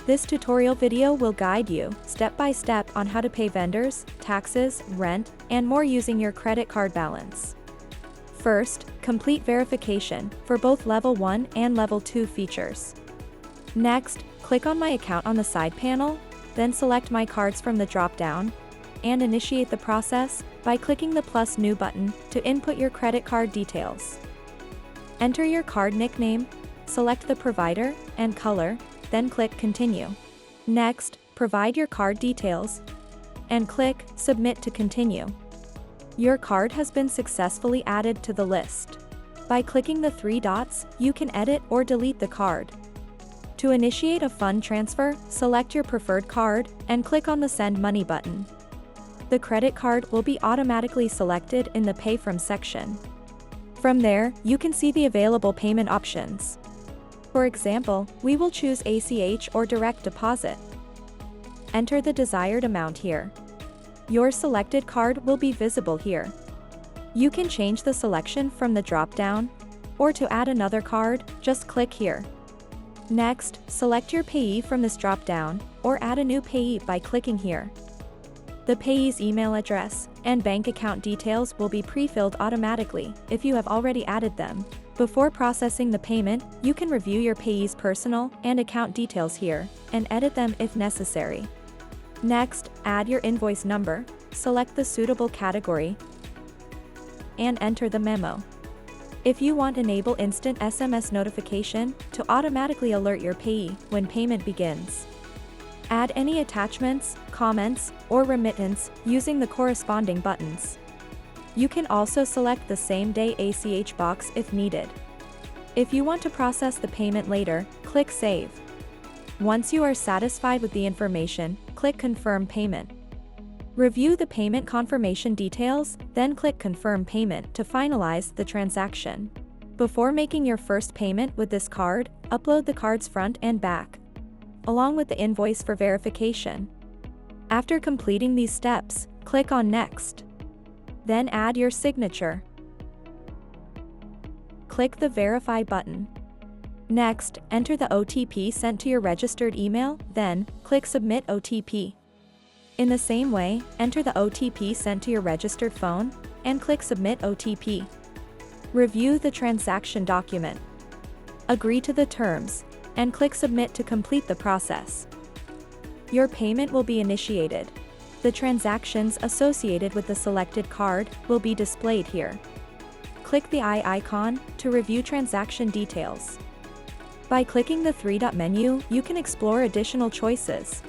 This tutorial video will guide you step by step on how to pay vendors, taxes, rent, and more using your credit card balance. First, complete verification for both Level 1 and Level 2 features. Next, click on My Account on the side panel, then select My Cards from the drop-down, and initiate the process by clicking the plus New button to input your credit card details. Enter your card nickname, select the provider and color, then click Continue. Next, provide your card details, and click Submit to continue. Your card has been successfully added to the list. By clicking the three dots, you can edit or delete the card. To initiate a fund transfer, select your preferred card and click on the Send Money button. The credit card will be automatically selected in the Pay From section. From there, you can see the available payment options. For example, we will choose ACH or direct deposit. Enter the desired amount here. Your selected card will be visible here. You can change the selection from the drop-down, or to add another card, just click here. Next, select your payee from this drop-down, or add a new payee by clicking here. The payee's email address and bank account details will be pre-filled automatically if you have already added them. Before processing the payment, you can review your payee's personal and account details here, and edit them if necessary. Next, add your invoice number, select the suitable category, and enter the memo. If you want, enable instant SMS notification to automatically alert your payee when payment begins. Add any attachments, comments, or remittance using the corresponding buttons. You can also select the same-day ACH box if needed. If you want to process the payment later, click Save. Once you are satisfied with the information, click Confirm Payment. Review the payment confirmation details, then click Confirm Payment to finalize the transaction. Before making your first payment with this card, upload the card's front and back, along with the invoice for verification. After completing these steps, click on Next. Then add your signature. Click the Verify button. Next, enter the OTP sent to your registered email, then click Submit OTP. In the same way, enter the OTP sent to your registered phone, and click Submit OTP. Review the transaction document. Agree to the terms, and click Submit to complete the process. Your payment will be initiated. The transactions associated with the selected card will be displayed here. Click the eye icon to review transaction details. By clicking the three-dot menu, you can explore additional choices.